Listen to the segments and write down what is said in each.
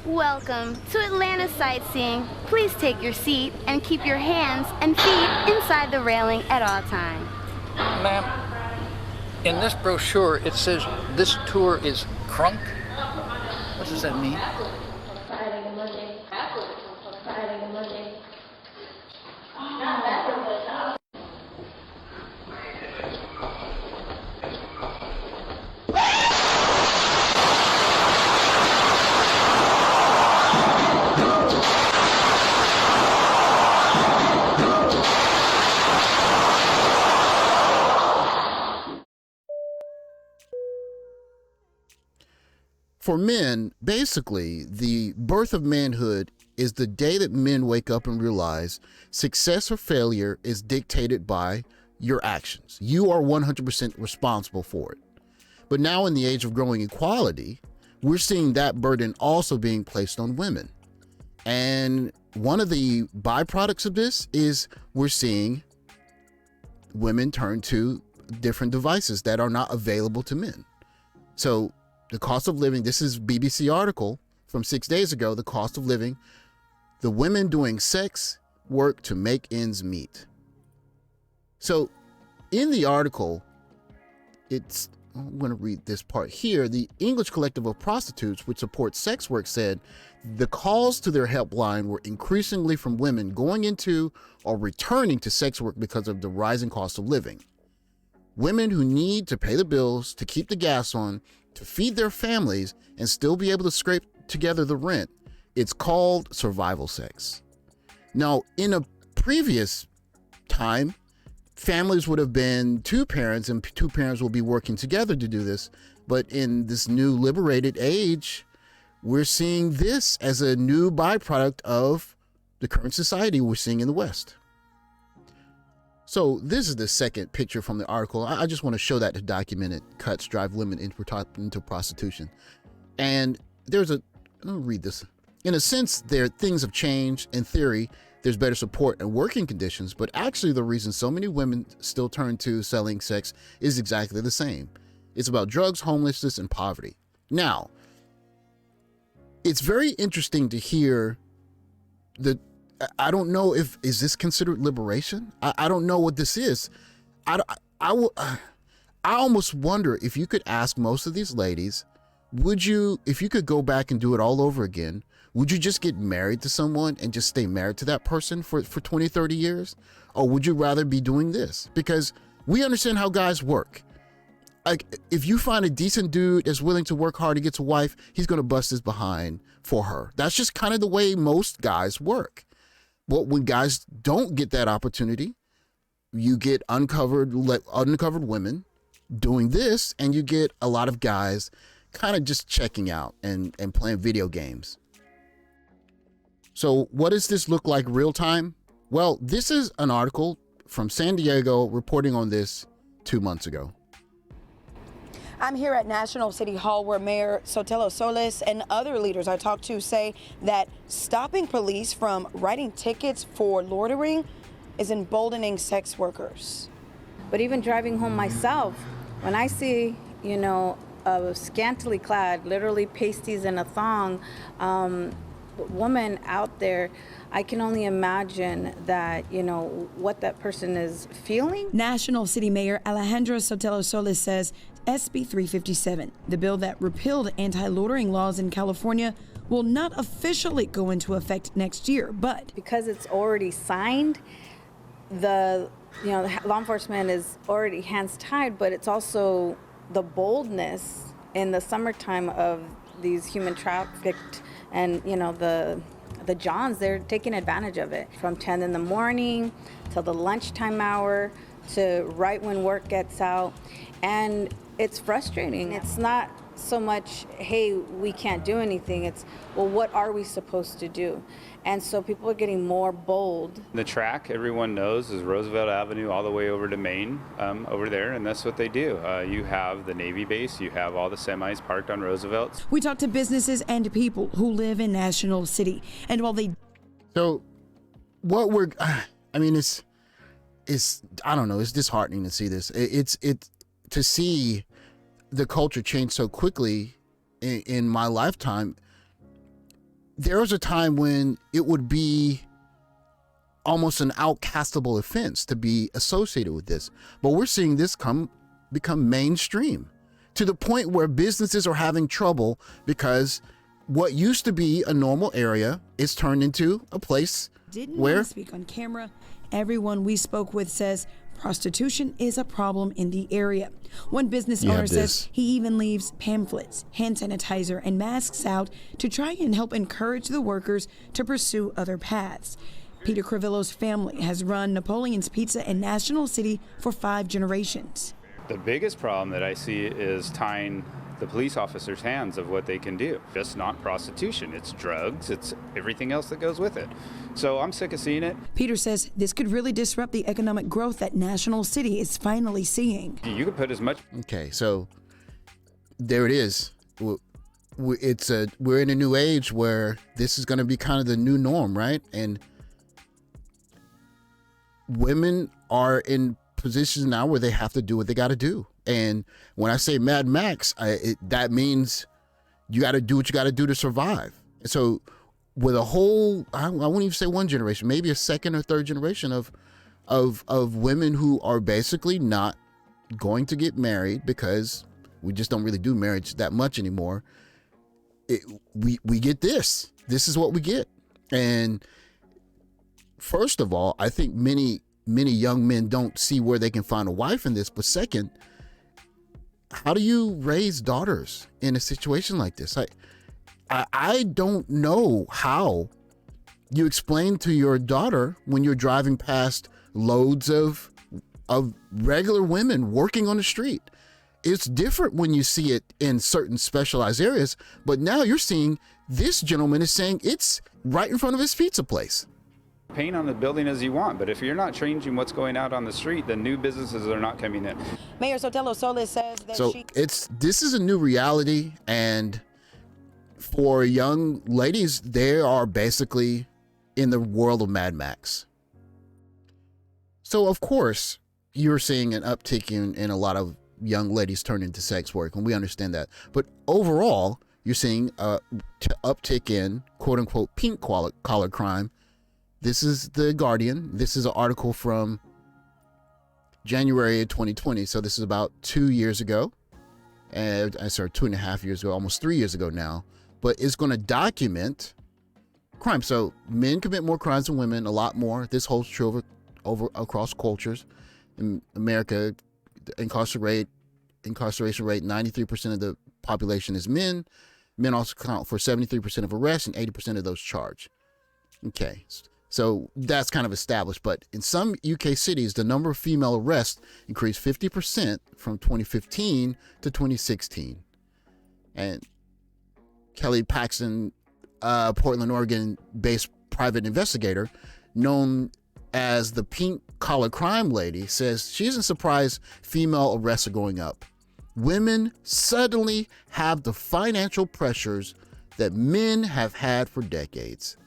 Welcome to Atlanta Sightseeing. Please take your seat and keep your hands and feet inside the railing at all times. Ma'am, in this brochure it says this tour is crunk. What does that mean? For men, basically, the birth of manhood is the day that men wake up and realize success or failure is dictated by your actions. You are 100% responsible for it. But now in the age of growing equality, we're seeing that burden also being placed on women. And one of the byproducts of this is we're seeing women turn to different devices that are not available to men. So the cost of living, this is BBC article from 6 days ago, the cost of living, the women doing sex work to make ends meet. So in the article, I'm going to read this part here. The English Collective of Prostitutes, which supports sex work, said the calls to their helpline were increasingly from women going into or returning to sex work because of the rising cost of living. Women who need to pay the bills, to keep the gas on, to feed their families, and still be able to scrape together the rent. It's called survival sex. Now, in a previous time, families would have been two parents, and two parents will be working together to do this. But in this new liberated age, we're seeing this as a new byproduct of the current society we're seeing in the West. So this is the second picture from the article. I just want to show that to document it. Cuts drive women into prostitution. And let me read this. In a sense, things have changed. In theory, there's better support and working conditions, but actually the reason so many women still turn to selling sex is exactly the same. It's about drugs, homelessness, and poverty. Now, it's very interesting to hear I don't know is this considered liberation? I don't know what this is. I almost wonder if you could ask most of these ladies, if you could go back and do it all over again, would you just get married to someone and just stay married to that person for 20, 30 years? Or would you rather be doing this? Because we understand how guys work. Like, if you find a decent dude that's willing to work hard to get a wife, he's going to bust his behind for her. That's just kind of the way most guys work. But when guys don't get that opportunity, you get uncovered women doing this, and you get a lot of guys kind of just checking out and playing video games. So what does this look like real time? Well, this is an article from San Diego reporting on this 2 months ago. I'm here at National City Hall where Mayor Sotelo Solis and other leaders I talked to say that stopping police from writing tickets for loitering is emboldening sex workers. But even driving home myself, when I see, a scantily clad, literally pasties and a thong, woman out there, I can only imagine that, what that person is feeling. National City Mayor Alejandra Sotelo Solis says SB 357, the bill that repealed anti-loitering laws in California, will not officially go into effect next year, but because it's already signed, the law enforcement is already hands tied, but it's also the boldness in the summertime of these human trafficked and the Johns, they're taking advantage of it from 10 in the morning till the lunchtime hour to right when work gets out. And it's frustrating. It's not so much, hey, we can't do anything. It's, well, what are we supposed to do? And so people are getting more bold. The track, everyone knows, is Roosevelt Avenue all the way over to Maine, over there, and that's what they do. You have the Navy base, you have all the semis parked on Roosevelt. We talked to businesses and people who live in National City, and while they... So what it's I don't know, it's disheartening to see this. It's to see the culture change so quickly in my lifetime. there was a time when it would be almost an outcastable offense to be associated with this. But we're seeing this become mainstream to the point where businesses are having trouble because what used to be a normal area is turned into a place Didn't where want to speak on camera. Everyone we spoke with says prostitution is a problem in the area. One business owner says he even leaves pamphlets, hand sanitizer, and masks out to try and help encourage the workers to pursue other paths. Peter Crivillo's family has run Napoleon's Pizza in National City for 5 generations. The biggest problem that I see is tying the police officers' hands of what they can do. Just not prostitution, it's drugs, it's everything else that goes with it. So I'm sick of seeing it. Peter says this could really disrupt the economic growth that National City is finally seeing. You could put as much. Okay, so there it is. We're in a new age where this is going to be kind of the new norm, right? And women are in positions now where they have to do what they got to do. And when I say Mad Max, that means you got to do what you got to do to survive. And so with a whole, I won't even say one generation, maybe a second or third generation of women who are basically not going to get married because we just don't really do marriage that much anymore. We get this. This is what we get. And first of all, I think many young men don't see where they can find a wife in this. But second, how do you raise daughters in a situation like this? I don't know how you explain to your daughter when you're driving past loads of regular women working on the street. It's different when you see it in certain specialized areas, but now you're seeing this gentleman is saying it's right in front of his pizza place. Paint on the building as you want, but if you're not changing what's going out on the street, then new businesses are not coming in. Mayor Sotelo Solis says that this is a new reality, and for young ladies, they are basically in the world of Mad Max. So of course, you're seeing an uptick in a lot of young ladies turn into sex work, and we understand that. But overall, you're seeing a uptick in quote unquote pink collar crime. This is The Guardian. This is an article from January of 2020. So this is about 2 years ago. And I sorry, 2.5 years ago, almost 3 years ago now. But it's going to document crime. So men commit more crimes than women, a lot more. This holds true over across cultures. In America, the incarceration rate, 93% of the population is men. Men also account for 73% of arrests and 80% of those charged. Okay. So that's kind of established, but in some UK cities, the number of female arrests increased 50% from 2015 to 2016. And Kelly Paxton, Portland, Oregon-based private investigator, known as the pink collar crime lady, says she isn't surprised female arrests are going up. Women suddenly have the financial pressures that men have had for decades.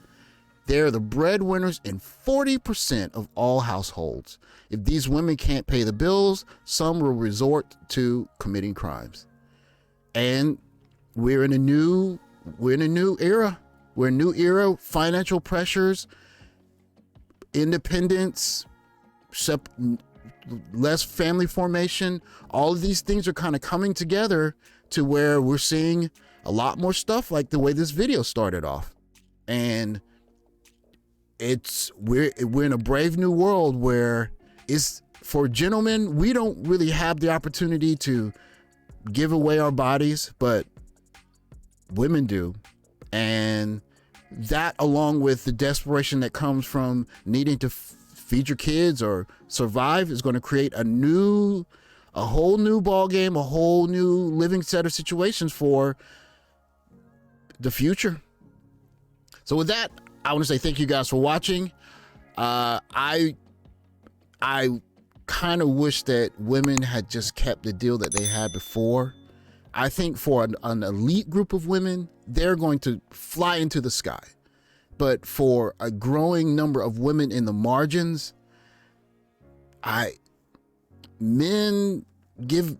They're the breadwinners in 40% of all households. If these women can't pay the bills, some will resort to committing crimes. And we're in a new era. We're in a new era. Financial pressures, independence, less family formation. All of these things are kind of coming together to where we're seeing a lot more stuff like the way this video started off. And we're in a brave new world where it's for gentlemen, we don't really have the opportunity to give away our bodies, but women do. And that, along with the desperation that comes from needing to feed your kids or survive, is going to create a whole new ball game, a whole new living set of situations for the future. So with that, I want to say thank you guys for watching. I kind of wish that women had just kept the deal that they had before. I think for an elite group of women, they're going to fly into the sky. But for a growing number of women in the margins, men give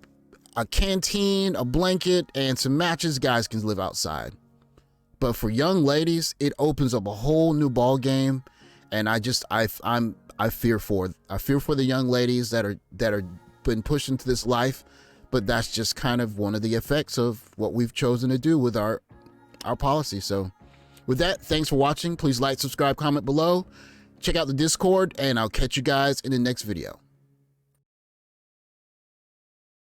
a canteen, a blanket, and some matches. Guys can live outside. But for young ladies, it opens up a whole new ball game, and I fear for the young ladies that are been pushed into this life. But that's just kind of one of the effects of what we've chosen to do with our policy. So with that, thanks for watching. Please like, subscribe, comment below. Check out the Discord, and I'll catch you guys in the next video.